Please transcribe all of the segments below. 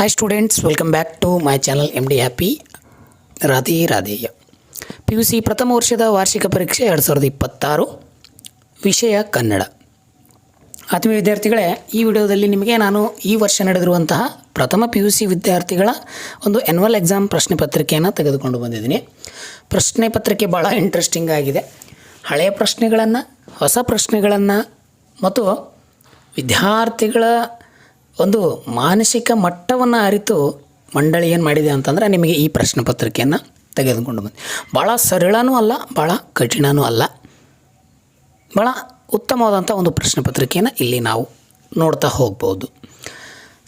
Hi students, welcome back to my channel MD Happy. Radhe Radheya. PUC ಪ್ರಥಮ ವರ್ಷದ ವಾರ್ಷಿಕ ಪರೀಕ್ಷೆ 2026 ವಿಷಯ ಕನ್ನಡ. ಆತ್ಮೀಯ ವಿದ್ಯಾರ್ಥಿಗಳೇ, ಈ ವಿಡಿಯೋದಲ್ಲಿ ನಿಮಗೆ ನಾನು ಈ ವರ್ಷ ನಡೆದಿರುವಂತಹ ಪ್ರಥಮ PUC ವಿದ್ಯಾರ್ಥಿಗಳ ಒಂದು ಆ್ಯನ್ಯುವಲ್ ಎಕ್ಸಾಮ್ ಪ್ರಶ್ನೆ ಪತ್ರಿಕೆಯನ್ನು ತೆಗೆದುಕೊಂಡು ಬಂದಿದ್ದೀನಿ. ಪ್ರಶ್ನೆ ಪತ್ರಿಕೆ ಭಾಳ ಇಂಟ್ರೆಸ್ಟಿಂಗ್ ಆಗಿದೆ. ಹಳೆಯ ಪ್ರಶ್ನೆಗಳನ್ನು, ಹೊಸ ಪ್ರಶ್ನೆಗಳನ್ನು ಮತ್ತು ವಿದ್ಯಾರ್ಥಿಗಳ ಒಂದು ಮಾನಸಿಕ ಮಟ್ಟವನ್ನು ಅರಿತು ಮಂಡಳಿ ಏನು ಮಾಡಿದೆ ಅಂತಂದರೆ ನಿಮಗೆ ಈ ಪ್ರಶ್ನೆ ಪತ್ರಿಕೆಯನ್ನು ತೆಗೆದುಕೊಂಡು ಬಂದು ಭಾಳ ಸರಳನೂ ಅಲ್ಲ, ಭಾಳ ಕಠಿಣನೂ ಅಲ್ಲ, ಭಾಳ ಉತ್ತಮವಾದಂಥ ಒಂದು ಪ್ರಶ್ನೆ ಪತ್ರಿಕೆಯನ್ನು ಇಲ್ಲಿ ನಾವು ನೋಡ್ತಾ ಹೋಗ್ಬೋದು.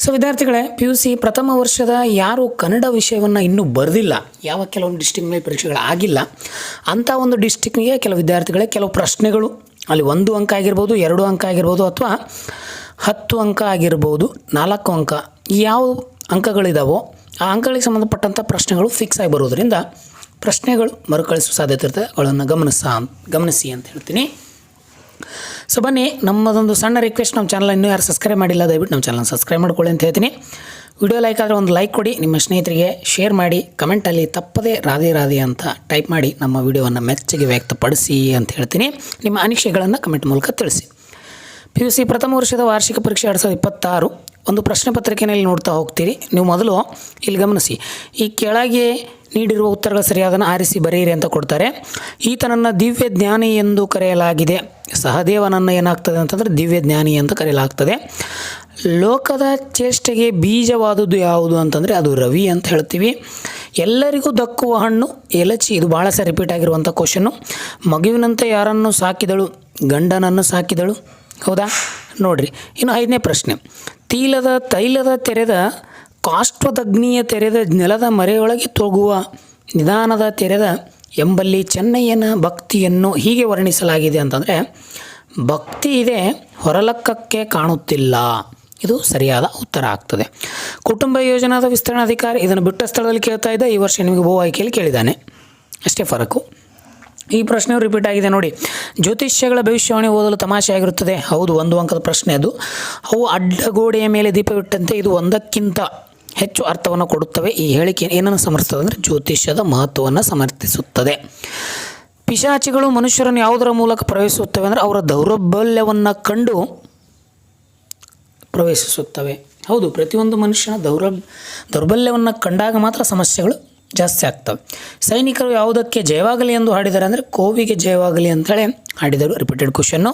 ಸೊ ವಿದ್ಯಾರ್ಥಿಗಳೇ, PUC ಪ್ರಥಮ ವರ್ಷದ ಯಾರು ಕನ್ನಡ ವಿಷಯವನ್ನು ಇನ್ನೂ ಬರೆದಿಲ್ಲ, ಯಾವ ಕೆಲವೊಂದು ಡಿಸ್ಟಿಕ್ನಲ್ಲಿ ಪರೀಕ್ಷೆಗಳಾಗಿಲ್ಲ ಅಂಥ ಒಂದು ಡಿಸ್ಟಿಕ್ನಿಗೆ ಕೆಲವು ವಿದ್ಯಾರ್ಥಿಗಳೇ ಕೆಲವು ಪ್ರಶ್ನೆಗಳು ಅಲ್ಲಿ 1 ಅಂಕ ಆಗಿರ್ಬೋದು, 2 ಅಂಕ ಆಗಿರ್ಬೋದು, ಅಥವಾ 10 ಅಂಕ ಆಗಿರ್ಬೋದು, 4 ಅಂಕ, ಯಾವ ಅಂಕಗಳಿದಾವೋ ಆ ಅಂಕಗಳಿಗೆ ಸಂಬಂಧಪಟ್ಟಂಥ ಪ್ರಶ್ನೆಗಳು ಫಿಕ್ಸ್ ಆಗಿ ಬರೋದರಿಂದ ಪ್ರಶ್ನೆಗಳು ಮರುಕಳಿಸುವ ಸಾಧ್ಯತೆ ಇರ್ತದೆ. ಅವುಗಳನ್ನು ಗಮನಿಸಿ ಅಂತ ಹೇಳ್ತೀನಿ. ಸೊ ಬನ್ನಿ, ನಮ್ಮದೊಂದು ಸಣ್ಣ ರಿಕ್ವೆಸ್ಟ್, ನಮ್ಮ ಚಾನಲ್ ಇನ್ನೂ ಯಾರು ಸಬ್ಸ್ಕ್ರೈಬ್ ಮಾಡಿಲ್ಲ ದಯವಿಟ್ಟು ನಮ್ಮ ಚಾನಲ್ ಸಬ್ಸ್ಕ್ರೈಬ್ ಮಾಡ್ಕೊಳ್ಳಿ ಅಂತ ಹೇಳ್ತೀನಿ. ವಿಡಿಯೋ ಲೈಕ್ ಆದರೆ ಒಂದು ಲೈಕ್ ಕೊಡಿ, ನಿಮ್ಮ ಸ್ನೇಹಿತರಿಗೆ ಶೇರ್ ಮಾಡಿ, ಕಮೆಂಟಲ್ಲಿ ತಪ್ಪದೇ ರಾಧೆ ರಾಧೆ ಅಂತ ಟೈಪ್ ಮಾಡಿ ನಮ್ಮ ವಿಡಿಯೋವನ್ನು ಮೆಚ್ಚಗೆ ವ್ಯಕ್ತಪಡಿಸಿ ಅಂತ ಹೇಳ್ತೀನಿ. ನಿಮ್ಮ ಅನಿಸಿಕೆಗಳನ್ನು ಕಮೆಂಟ್ ಮೂಲಕ ತಿಳಿಸಿ. PUC ಪ್ರಥಮ ವರ್ಷದ ವಾರ್ಷಿಕ ಪರೀಕ್ಷೆ 2026 ಒಂದು ಪ್ರಶ್ನೆ ಪತ್ರಿಕೆಯಲ್ಲಿ ನೋಡ್ತಾ ಹೋಗ್ತೀರಿ. ನೀವು ಮೊದಲು ಇಲ್ಲಿ ಗಮನಿಸಿ, ಈ ಕೆಳಗೆ ನೀಡಿರುವ ಉತ್ತರಗಳು ಸರಿಯಾದನ್ನು ಆರಿಸಿ ಬರೆಯಿರಿ ಅಂತ ಕೊಡ್ತಾರೆ. ಈತನನ್ನು ದಿವ್ಯ ಜ್ಞಾನಿ ಎಂದು ಕರೆಯಲಾಗಿದೆ. ಸಹದೇವನನ್ನು ಏನಾಗ್ತದೆ ಅಂತಂದರೆ ದಿವ್ಯ ಜ್ಞಾನಿ ಅಂತ ಕರೆಯಲಾಗ್ತದೆ. ಲೋಕದ ಚೇಷ್ಟೆಗೆ ಬೀಜವಾದುದು ಯಾವುದು ಅಂತಂದರೆ ಅದು ರವಿ ಅಂತ ಹೇಳ್ತೀವಿ. ಎಲ್ಲರಿಗೂ ದಕ್ಕುವ ಹಣ್ಣು ಎಲಚಿ. ಇದು ಭಾಳ ಸಹ ರಿಪೀಟ್ ಆಗಿರುವಂಥ ಕ್ವಶನ್ನು. ಮಗುವಿನಂತೆ ಯಾರನ್ನು ಸಾಕಿದಳು? ಗಂಡನನ್ನು ಸಾಕಿದಳು. ಹೌದಾ? ನೋಡಿರಿ, ಇನ್ನು 5ನೇ ಪ್ರಶ್ನೆ. ತೈಲದ ತೆರೆದ ಕಾಷ್ಠದಗ್ನಿಯ ತೆರೆದ ನೆಲದ ಮರೆಯೊಳಗೆ ತೊಗುವ ನಿಧಾನದ ತೆರೆದ ಎಂಬಲ್ಲಿ ಚೆನ್ನಯ್ಯನ ಭಕ್ತಿಯನ್ನು ಹೀಗೆ ವರ್ಣಿಸಲಾಗಿದೆ ಅಂತಂದರೆ ಭಕ್ತಿ ಇದೆ, ಹೊರಲಕ್ಕಕ್ಕೆ ಕಾಣುತ್ತಿಲ್ಲ. ಇದು ಸರಿಯಾದ ಉತ್ತರ ಆಗ್ತದೆ. ಕುಟುಂಬ ಯೋಜನಾದ ವಿಸ್ತರಣಾಧಿಕಾರಿ ಇದನ್ನು ಬಿಟ್ಟ ಸ್ಥಳದಲ್ಲಿ ಕೇಳ್ತಾ ಇದ್ದ, ಈ ವರ್ಷ ನಿಮಗೆ ಬಹು ಆಯ್ಕೆಯಲ್ಲಿ ಕೇಳಿದ್ದಾನೆ, ಅಷ್ಟೇ ಫರಕು. ಈ ಪ್ರಶ್ನೆಯು ರಿಪೀಟ್ ಆಗಿದೆ ನೋಡಿ. ಜ್ಯೋತಿಷ್ಯಗಳ ಭವಿಷ್ಯವಾಣಿ ಓದಲು ತಮಾಷೆ ಆಗಿರುತ್ತದೆ. ಹೌದು, 1 ಅಂಕದ ಪ್ರಶ್ನೆ ಅದು. ಅವು ಅಡ್ಡಗೋಡೆಯ ಮೇಲೆ ದೀಪವಿಟ್ಟಂತೆ ಇದು ಒಂದಕ್ಕಿಂತ ಹೆಚ್ಚು ಅರ್ಥವನ್ನು ಕೊಡುತ್ತವೆ. ಈ ಹೇಳಿಕೆ ಏನನ್ನು ಸಮರ್ಥಿಸ್ತದೆ ಅಂದರೆ ಜ್ಯೋತಿಷ್ಯದ ಮಹತ್ವವನ್ನು ಸಮರ್ಥಿಸುತ್ತದೆ. ಪಿಶಾಚಿಗಳು ಮನುಷ್ಯರನ್ನು ಯಾವುದರ ಮೂಲಕ ಪ್ರವೇಶಿಸುತ್ತವೆ ಅಂದರೆ ಅವರ ದೌರ್ಬಲ್ಯವನ್ನು ಕಂಡು ಪ್ರವೇಶಿಸುತ್ತವೆ. ಹೌದು, ಪ್ರತಿಯೊಂದು ಮನುಷ್ಯನ ದೌರ್ಬಲ್ಯವನ್ನು ಕಂಡಾಗ ಮಾತ್ರ ಸಮಸ್ಯೆಗಳು ಜಾಸ್ತಿ ಆಗ್ತವೆ. ಸೈನಿಕರು ಯಾವುದಕ್ಕೆ ಜಯವಾಗಲಿ ಎಂದು ಹಾಡಿದ್ದಾರೆ ಅಂದರೆ ಕೋವಿಗೆ ಜಯವಾಗಲಿ ಅಂತೇಳಿ ಹಾಡಿದರು. Repeated question.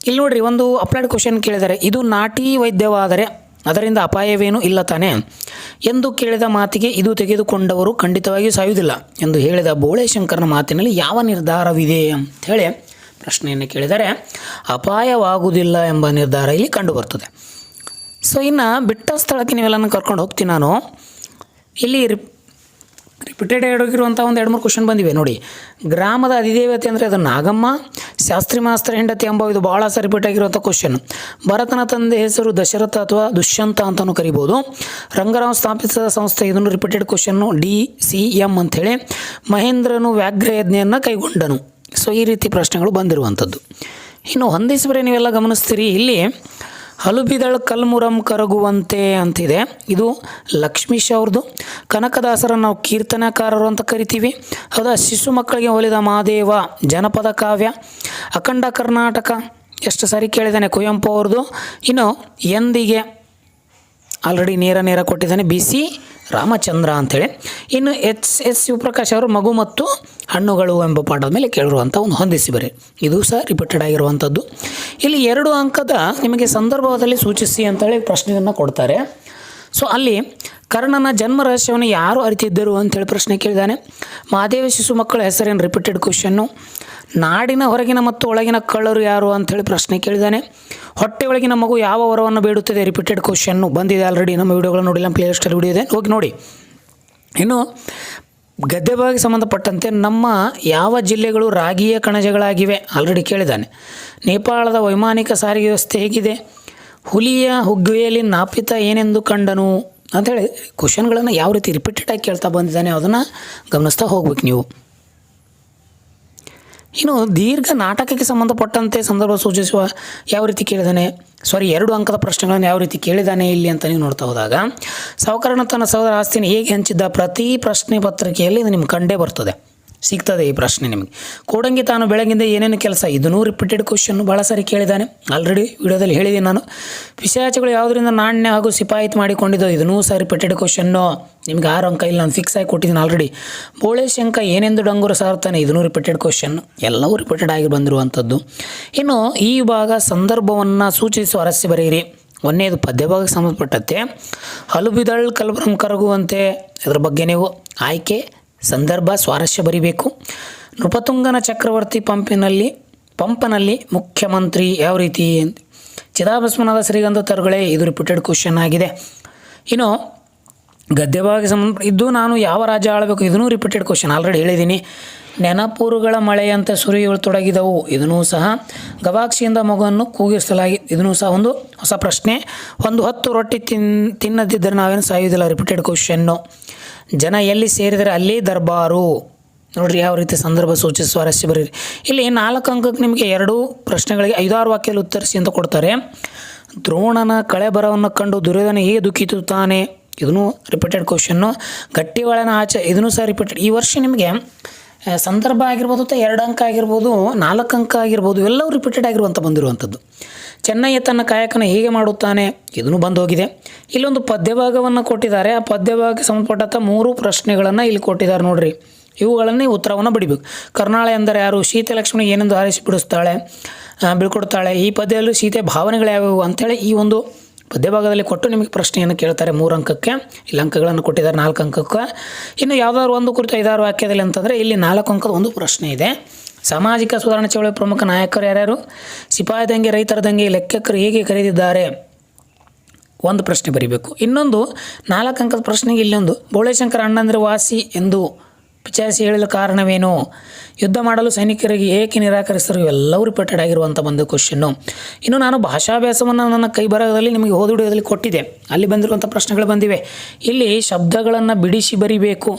ಇಲ್ಲಿ ನೋಡಿರಿ, ಒಂದು ಅಪ್ಲೈಡ್ ಕ್ವಶನ್ ಕೇಳಿದ್ದಾರೆ. ಇದು ನಾಟಿ ವೈದ್ಯವಾದರೆ ಅದರಿಂದ ಅಪಾಯವೇನೂ ಇಲ್ಲ ತಾನೇ ಎಂದು ಕೇಳಿದ ಮಾತಿಗೆ ಇದು ತೆಗೆದುಕೊಂಡವರು ಖಂಡಿತವಾಗಿಯೂ ಸಾಯುವುದಿಲ್ಲ ಎಂದು ಹೇಳಿದ ಬೋಳೆಶಂಕರನ ಮಾತಿನಲ್ಲಿ ಯಾವ ನಿರ್ಧಾರವಿದೆ ಅಂಥೇಳಿ ಪ್ರಶ್ನೆಯನ್ನು ಕೇಳಿದರೆ ಅಪಾಯವಾಗುವುದಿಲ್ಲ ಎಂಬ ನಿರ್ಧಾರ ಇಲ್ಲಿ ಕಂಡುಬರ್ತದೆ. ಸೊ ಇನ್ನು ಬಿಟ್ಟ ಸ್ಥಳಕ್ಕೆ ನೀವೆಲ್ಲನೂ ಕರ್ಕೊಂಡು ಹೋಗ್ತೀನಿ ನಾನು. ಇಲ್ಲಿ ರಿಪೀಟೆಡ್ ಆಗಿರುವಂಥ ಒಂದು 2-3 ಕ್ವಶನ್ ಬಂದಿವೆ ನೋಡಿ. ಗ್ರಾಮದ ಅಧಿದೇವತೆ ಅಂದರೆ ಅದು ನಾಗಮ್ಮ. ಶಾಸ್ತ್ರಿ ಮಾಸ್ತರ ಹೆಂಡತಿ ಎಂಬ ಇದು ಭಾಳ ಸಹ ರಿಪೀಟ್ ಆಗಿರುವಂಥ ಕ್ವಶನ್. ಭರತನ ತಂದೆ ಹೆಸರು ದಶರಥ ಅಥವಾ ದುಷ್ಯಂತ ಅಂತಲೂ ಕರಿಬೋದು. ರಂಗರಾವ್ ಸ್ಥಾಪಿಸಿದ ಸಂಸ್ಥೆ, ಇದನ್ನು ರಿಪೀಟೆಡ್ ಕ್ವಶನ್ನು DCM ಅಂಥೇಳಿ. ಮಹೇಂದ್ರನು ವ್ಯಾಘ್ರಯಜ್ಞೆಯನ್ನು ಕೈಗೊಂಡನು. ಸೊ ಈ ರೀತಿ ಪ್ರಶ್ನೆಗಳು ಬಂದಿರುವಂಥದ್ದು. ಇನ್ನು ಹೊಂದಿಸಿಬರೆ ನೀವೆಲ್ಲ ಗಮನಿಸ್ತೀರಿ, ಇಲ್ಲಿ ಹಲುಬಿದಳು ಕಲ್ಮುರಂ ಕರಗುವಂತೆ ಅಂತಿದೆ. ಇದು ಲಕ್ಷ್ಮೀಶ್ ಅವ್ರದ್ದು. ಕನಕದಾಸರನ್ನು ನಾವು ಕೀರ್ತನಕಾರರು ಅಂತ ಕರಿತೀವಿ. ಹೌದಾ? ಶಿಶು ಮಕ್ಕಳಿಗೆ ಒಲಿದ ಮಾದೇವ ಜನಪದ ಕಾವ್ಯ. ಅಖಂಡ ಕರ್ನಾಟಕ ಎಷ್ಟು ಸಾರಿ ಕೇಳಿದ್ದಾನೆ, ಕುವೆಂಪು ಅವ್ರದ್ದು. ಇನ್ನು ಎಂದಿಗೆ ಆಲ್ರೆಡಿ ನೇರ ಕೊಟ್ಟಿದ್ದಾನೆ, BC ರಾಮಚಂದ್ರ ಅಂಥೇಳಿ. ಇನ್ನು S ಶಿವಪ್ರಕಾಶ್ ಅವರು ಮಗು ಮತ್ತು ಹಣ್ಣುಗಳು ಎಂಬ ಪಾಠದ ಮೇಲೆ ಕೇಳಿರುವಂಥ ಒಂದು ಹೊಂದಿಸಿ ಬರೆ. ಇದು ಸಹ ರಿಪೀಟೆಡ್ ಆಗಿರುವಂಥದ್ದು. ಇಲ್ಲಿ 2 ಅಂಕದ ನಿಮಗೆ ಸಂದರ್ಭದಲ್ಲಿ ಸೂಚಿಸಿ ಅಂತೇಳಿ ಪ್ರಶ್ನೆಯನ್ನು ಕೊಡ್ತಾರೆ. ಸೊ ಅಲ್ಲಿ ಕರ್ಣನ ಜನ್ಮ ರಹಸ್ಯವನ್ನು ಯಾರು ಅರಿತಿದ್ದರು ಅಂಥೇಳಿ ಪ್ರಶ್ನೆ ಕೇಳಿದ್ದಾನೆ. ಮಹಾದೇವ ಶಿಶು ಮಕ್ಕಳ ಹೆಸರೇನು? Repeated question. ನಾಡಿನ ಹೊರಗಿನ ಮತ್ತು ಒಳಗಿನ ಕಳ್ಳರು ಯಾರು ಅಂಥೇಳಿ ಪ್ರಶ್ನೆ ಕೇಳಿದ್ದಾನೆ. ಹೊಟ್ಟೆಯೊಳಗಿನ ಮಗು ಯಾವ ವರವನ್ನು ಬೇಡುತ್ತದೆ? ರಿಪೀಟೆಡ್ ಕ್ವಶನ್ನು ಬಂದಿದೆ ಆಲ್ರೆಡಿ. ನಮ್ಮ ವಿಡಿಯೋಗಳು ನೋಡಿಲ್ಲ, ಪ್ಲೇ ಲಿಸ್ಟಲ್ಲಿ ವಿಡಿಯೋ ಇದೆ, ಹೋಗಿ ನೋಡಿ. ಇನ್ನು ಗದ್ದೆ ಭಾಗಕ್ಕೆ ಸಂಬಂಧಪಟ್ಟಂತೆ ನಮ್ಮ ಯಾವ ಜಿಲ್ಲೆಗಳು ರಾಗಿಯ ಕಣಜಗಳಾಗಿವೆ? ಆಲ್ರೆಡಿ ಕೇಳಿದ್ದಾನೆ. ನೇಪಾಳದ ವೈಮಾನಿಕ ಸಾರಿಗೆ ವ್ಯವಸ್ಥೆ ಹೇಗಿದೆ? ಹುಲಿಯ ಹುಗ್ಗುವೆಯಲ್ಲಿ ನಾಪಿತ ಏನೆಂದು ಕಂಡನು ಅಂಥೇಳಿ ಕ್ವಶನ್ಗಳನ್ನು ಯಾವ ರೀತಿ ರಿಪೀಟೆಡಾಗಿ ಕೇಳ್ತಾ ಬಂದಿದ್ದಾನೆ ಅದನ್ನು ಗಮನಿಸ್ತಾ ಹೋಗ್ಬೇಕು ನೀವು. ಇನ್ನು ದೀರ್ಘ ನಾಟಕಕ್ಕೆ ಸಂಬಂಧಪಟ್ಟಂತೆ ಸಂದರ್ಭ ಸೂಚಿಸುವ ಯಾವ ರೀತಿ ಕೇಳಿದಾನೆ, 2 ಅಂಕದ ಪ್ರಶ್ನೆಗಳನ್ನು ಯಾವ ರೀತಿ ಕೇಳಿದಾನೆ ಇಲ್ಲಿ ಅಂತ ನೀವು ನೋಡ್ತಾ ಹೋದಾಗ, ಸಾಹುಕಾರನ ತನ್ನ ಸಹೋದರ ಆಸ್ತಿಯನ್ನು ಹೇಗೆ ಹಂಚಿದ್ದ? ಪ್ರತಿ ಪ್ರಶ್ನೆ ಪತ್ರಿಕೆಯಲ್ಲಿ ಇದು ನಿಮ್ಗೆ ಕಂಡೇ ಬರ್ತದೆ, ಸಿಗ್ತದೆ ಈ ಪ್ರಶ್ನೆ ನಿಮಗೆ. ಕೋಡಂಗಿ ತಾನು ಬೆಳಗಿಂದ ಏನೇನು ಕೆಲಸ? ಇದನ್ನೂ ರಿಪೀಟೆಡ್ ಕ್ವಶನ್ನು ಭಾಳ ಸಾರಿ ಕೇಳಿದ್ದಾನೆ, ಆಲ್ರೆಡಿ ವಿಡಿಯೋದಲ್ಲಿ ಹೇಳಿದ್ದೀನಿ ನಾನು. ಪಿಶಾಚಿಗಳು ಯಾವುದರಿಂದ ನಾಣ್ಯ ಹಾಗೂ ಸಿಪಾಯಿತ್ ಮಾಡಿಕೊಂಡಿದ್ದು? ಇದನ್ನೂ ಸಹ ರಿಪೀಟೆಡ್ ಕ್ವಶನ್ನು, ನಿಮ್ಗೆ 6 ಅಂಕ ಇಲ್ಲ, ನಾನು ಫಿಕ್ಸ್ ಆಗಿ ಕೊಟ್ಟಿದ್ದೀನಿ ಆಲ್ರೆಡಿ. ಬೋಳೆ ಶಂಕ ಏನೆಂದು ಡಂಗುರ ಸಾರ್ತಾನೆ? ಇದನ್ನೂ ರಿಪೀಟೆಡ್ ಕ್ವಶನ್ನು, ಎಲ್ಲವೂ ರಿಪೀಟೆಡ್ ಆಗಿ ಬಂದಿರುವಂಥದ್ದು. ಇನ್ನು ಈ ವಿಭಾಗ ಸಂದರ್ಭವನ್ನು ಸೂಚಿಸುವ ಅರಸ್ಯ ಬರೆಯಿರಿ. ಒಂದನೇದು ಪದ್ಯಭಾಗಕ್ಕೆ ಸಂಬಂಧಪಟ್ಟಂತೆ ಹಲುಬಿದಳ್ ಕಲ್ಬರಂ ಕರಗುವಂತೆ, ಇದರ ಬಗ್ಗೆ ನೀವು ಆಯ್ಕೆ, ಸಂದರ್ಭ, ಸ್ವಾರಸ್ಯ ಬರಿಬೇಕು. ನೃಪತುಂಗನ ಚಕ್ರವರ್ತಿ ಪಂಪನಲ್ಲಿ ಮುಖ್ಯಮಂತ್ರಿ ಯಾವ ರೀತಿ? ಚಿದಾಭಸ್ಮನಾದ ಶ್ರೀಗಂಧ ತರುಗಳೇ, ಇದು ರಿಪೀಟೆಡ್ ಕ್ವಶನ್ ಆಗಿದೆ. ಇನ್ನು ಗದ್ಯಭಾಗಕ್ಕೆ ಸಂಬಂಧ ಇದ್ದು ನಾನು ಯಾವ ರಾಜ್ಯ ಆಳಬೇಕು? ಇದನ್ನೂ ರಿಪೀಟೆಡ್ ಕ್ವಶನ್, ಆಲ್ರೆಡಿ ಹೇಳಿದ್ದೀನಿ. ನೆನಪುರುಗಳ ಮಳೆಯಂತೆ ಸುರಿಯಲು ತೊಡಗಿದವು, ಇದನ್ನೂ ಸಹ. ಗವಾಕ್ಷಿಯಿಂದ ಮಗುವನ್ನು ಕೂಗಿಸಲಾಗಿ, ಇದನ್ನೂ ಸಹ ಒಂದು ಹೊಸ ಪ್ರಶ್ನೆ. ಒಂದು ಹೊತ್ತು ರೊಟ್ಟಿ ತಿನ್ನದಿದ್ದರೆ ನಾವೇನು ಸಾಯುವುದಿಲ್ಲ, ರಿಪೀಟೆಡ್ ಕ್ವಶನ್ನು. ಜನ ಎಲ್ಲಿ ಸೇರಿದರೆ ಅಲ್ಲಿ ದರ್ಬಾರು, ನೋಡಿರಿ ಯಾವ ರೀತಿ ಸಂದರ್ಭ ಸೂಚಿಸುವ ಸ್ವಾರಸ್ಯ ಬರೀರಿ. ಇಲ್ಲಿ 4 ಅಂಕಕ್ಕೆ ನಿಮಗೆ 2 ಪ್ರಶ್ನೆಗಳಿಗೆ 5-6 ವಾಕ್ಯದಲ್ಲಿ ಉತ್ತರಿಸಿ ಅಂತ ಕೊಡ್ತಾರೆ. ದ್ರೋಣನ ಕಳೆಬರವನ್ನು ಕಂಡು ದುರ್ಯೋಧನ ಹೇಗೆ ದುಃಖಿಸುತ್ತಾನೆ? ಇದನ್ನು ರಿಪೀಟೆಡ್ ಕ್ವಶನ್ನು. ಗಟ್ಟಿವಾಳನ ಆಚೆ, ಇದನ್ನು ಸಹ ರಿಪೀಟೆಡ್. ಈ ವರ್ಷ ನಿಮಗೆ ಸಂದರ್ಭ ಆಗಿರ್ಬೋದು, 2 ಅಂಕ ಆಗಿರ್ಬೋದು, 4 ಅಂಕ ಆಗಿರ್ಬೋದು, ಎಲ್ಲವೂ ರಿಪೀಟೆಡ್ ಆಗಿರುವಂಥ ಬಂದಿರುವಂಥದ್ದು. ಚೆನ್ನಯ್ಯ ತನ್ನ ಕಾಯಕನ ಹೇಗೆ ಮಾಡುತ್ತಾನೆ? ಇದನ್ನು ಬಂದು ಹೋಗಿದೆ. ಇಲ್ಲೊಂದು ಪದ್ಯಭಾಗವನ್ನು ಕೊಟ್ಟಿದ್ದಾರೆ, ಆ ಪದ್ಯಭಾಗಕ್ಕೆ ಸಂಬಂಧಪಟ್ಟಂಥ 3 ಪ್ರಶ್ನೆಗಳನ್ನು ಇಲ್ಲಿ ಕೊಟ್ಟಿದ್ದಾರೆ ನೋಡಿರಿ. ಇವುಗಳನ್ನೇ ಉತ್ತರವನ್ನು ಬಡಿಬೇಕು. ಕರ್ನಾಳ ಎಂದರೆ ಯಾರು? ಸೀತೆ ಲಕ್ಷ್ಮಣ ಏನೆಂದು ಹಾರಿಸಿ ಬೀಳ್ಕೊಡ್ತಾಳೆ. ಈ ಪದ್ಯದಲ್ಲೂ ಸೀತೆ ಭಾವನೆಗಳು ಯಾವುವು ಅಂಥೇಳಿ ಈ ಒಂದು ಪದ್ಯಭಾಗದಲ್ಲಿ ಕೊಟ್ಟು ನಿಮಗೆ ಪ್ರಶ್ನೆಯನ್ನು ಕೇಳ್ತಾರೆ 3 ಅಂಕಕ್ಕೆ. ಇಲ್ಲಿ ಅಂಕಗಳನ್ನು ಕೊಟ್ಟಿದ್ದಾರೆ 4 ಅಂಕಕ್ಕೆ. ಇನ್ನು ಯಾವುದಾದ್ರು ಒಂದು ಕುರಿತು 5-6 ವಾಕ್ಯದಲ್ಲಿ ಅಂತಂದರೆ ಇಲ್ಲಿ 4 ಅಂಕದ ಒಂದು ಪ್ರಶ್ನೆ ಇದೆ. ಸಾಮಾಜಿಕ ಸುಧಾರಣಾ ಚಳವಳಿ ಪ್ರಮುಖ ನಾಯಕರು ಯಾರ್ಯಾರು? ಸಿಪಾಯಿ ದಂಗೆ, ರೈತರ ದಂಗೆ, ಲೆಕ್ಕಕರು ಹೇಗೆ ಕರೆದಿದ್ದಾರೆ? ಒಂದು ಪ್ರಶ್ನೆ ಬರೀಬೇಕು. ಇನ್ನೊಂದು 4 ಅಂಕದ ಪ್ರಶ್ನೆಗೆ ಇಲ್ಲೊಂದು, ಬೋಳೇಶಂಕರ ಅಣ್ಣಂದ್ರೆ ವಾಸಿ ಎಂದು ಪಿಚಾಸಿ ಹೇಳಲು ಕಾರಣವೇನು? ಯುದ್ಧ ಮಾಡಲು ಸೈನಿಕರಿಗೆ ಏಕೆ ನಿರಾಕರಿಸಿದರು? ಇವೆಲ್ಲವೂ ರಿಪೀಟೆಡ್ ಆಗಿರುವಂಥ ಒಂದು ಕ್ವಶನ್ನು. ಇನ್ನು ನಾನು ಭಾಷಾಭ್ಯಾಸವನ್ನು ನನ್ನ ಕೈ ಬರಹದಲ್ಲಿ ನಿಮಗೆ ಓದಿ ವಿಡಿಯೋದಲ್ಲಿ ಕೊಟ್ಟಿದ್ದೆ, ಅಲ್ಲಿ ಬಂದಿರುವಂಥ ಪ್ರಶ್ನೆಗಳು ಬಂದಿವೆ. ಇಲ್ಲಿ ಶಬ್ದಗಳನ್ನು ಬಿಡಿಸಿ ಬರಿಬೇಕು.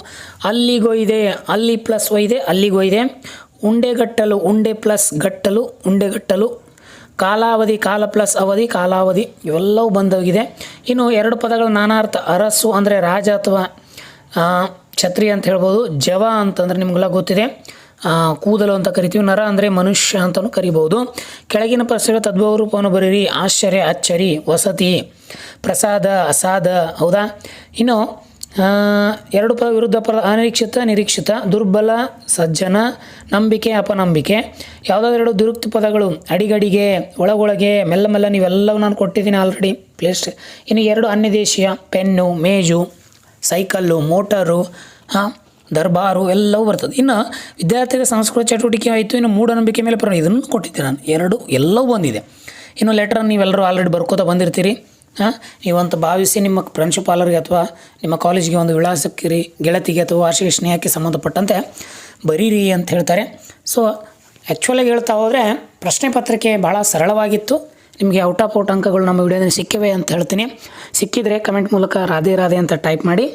ಅಲ್ಲಿಗೊಯ್ದೆ, ಅಲ್ಲಿ ಪ್ಲಸ್ ಒಯ್ದೆ, ಅಲ್ಲಿಗೊಯ್ದೆ. ಉಂಡೆಗಟ್ಟಲು, ಉಂಡೆ ಪ್ಲಸ್ ಗಟ್ಟಲು, ಉಂಡೆಗಟ್ಟಲು. ಕಾಲಾವಧಿ, ಕಾಲ ಪ್ಲಸ್ ಅವಧಿ, ಕಾಲಾವಧಿ. ಇವೆಲ್ಲವೂ ಬಂದೋಗಿದೆ. ಇನ್ನು 2 ಪದಗಳ ನಾನಾರ್ಥ. ಅರಸು ಅಂದರೆ ರಾಜ ಅಥವಾ ಛತ್ರಿ ಅಂತ ಹೇಳ್ಬೋದು. ಜವ ಅಂತಂದರೆ ನಿಮಗೆಲ್ಲ ಗೊತ್ತಿದೆ, ಕೂದಲು ಅಂತ ಕರಿತೀವಿ. ನರ ಅಂದರೆ ಮನುಷ್ಯ ಅಂತಲೂ ಕರಿಬೋದು. ಕೆಳಗಿನ ಪ್ರಶ್ನೆಗಳ ತದ್ಭವ ರೂಪವನ್ನು ಬರೀರಿ. ಆಶ್ಚರ್ಯ, ಅಚ್ಚರಿ. ವಸತಿ, ಪ್ರಸಾದ, ಅಸಾದ. ಹೌದಾ? ಇನ್ನು 2 ಪದ ವಿರುದ್ಧ ಪದ. ಅನಿರೀಕ್ಷಿತ, ನಿರೀಕ್ಷಿತ. ದುರ್ಬಲ, ಸಜ್ಜನ. ನಂಬಿಕೆ, ಅಪನಂಬಿಕೆ. ಯಾವುದಾದ್ರು 2 ದುರುಕ್ತಿ ಪದಗಳು. ಅಡಿಗಡಿಗೆ, ಒಳಗೊಳಗೆ, ಮೆಲ್ಲ ಮೆಲ್ಲ. ನೀವೆಲ್ಲವೂ ನಾನು ಕೊಟ್ಟಿದ್ದೀನಿ ಆಲ್ರೆಡಿ ಪ್ಲೇಸ್ಟ್. ಇನ್ನು 2 ಅನ್ಯದೇಶೀಯ. ಪೆನ್ನು, ಮೇಜು, ಸೈಕಲ್ಲು, ಮೋಟರು, ದರ್ಬಾರು ಎಲ್ಲವೂ ಬರ್ತದೆ. ಇನ್ನು ವಿದ್ಯಾರ್ಥಿಗಳ ಸಾಂಸ್ಕೃತಿಕ ಚಟುವಟಿಕೆ ಆಯಿತು. ಇನ್ನು ಮೂಢನಂಬಿಕೆ ಮೇಲೆ ಇದನ್ನು ಕೊಟ್ಟಿದ್ದೆ ನಾನು. 2 ಎಲ್ಲವೂ ಬಂದಿದೆ. ಇನ್ನು ಲೆಟ್ರನ್ನು ನೀವೆಲ್ಲರೂ ಆಲ್ರೆಡಿ ಬರ್ಕೋತಾ ಬಂದಿರ್ತೀರಿ. ನೀವಂತ ಭಾವಿಸಿ ನಿಮ್ಮ ಪ್ರಿನ್ಸಿಪಾಲರಿಗೆ ಅಥವಾ ನಿಮ್ಮ ಕಾಲೇಜಿಗೆ ಒಂದು ವಿಳಾಸಕ್ಕೆ ಗೆಳತಿಗೆ ಅಥವಾ ವಾರ್ಷಿಕ ಸ್ನೇಹಕ್ಕೆ ಸಂಬಂಧಪಟ್ಟಂತೆ ಬರೀರಿ ಅಂತ ಹೇಳ್ತಾರೆ. ಸೊ ಆ್ಯಕ್ಚುಲಾಗಿ ಹೇಳ್ತಾ ಹೋದರೆ ಪ್ರಶ್ನೆ ಪತ್ರಿಕೆ ಭಾಳ ಸರಳವಾಗಿತ್ತು. ನಿಮಗೆ ಔಟ್ ಆಫ್ ಔಟ್ ಅಂಕಗಳು ನಮ್ಮ ವಿಡಿಯೋದಲ್ಲಿ ಸಿಕ್ಕಿವೆ ಅಂತ ಹೇಳ್ತೀನಿ. ಸಿಕ್ಕಿದರೆ ಕಮೆಂಟ್ ಮೂಲಕ ರಾಧೆ ರಾಧೆ ಅಂತ ಟೈಪ್ ಮಾಡಿ.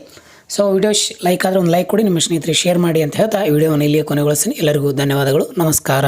ಸೊ ವಿಡಿಯೋ ಲೈಕ್ ಆದರೆ ಒಂದು ಲೈಕ್ ಕೊಡಿ, ನಿಮ್ಮ ಸ್ನೇಹಿತರಿಗೆ ಶೇರ್ ಮಾಡಿ ಅಂತ ಹೇಳ್ತಾ ವಿಡಿಯೋವನ್ನು ಇಲ್ಲಿಯೇ ಕೊನೆಗೊಳಿಸ್ತೀನಿ. ಎಲ್ಲರಿಗೂ ಧನ್ಯವಾದಗಳು. ನಮಸ್ಕಾರ.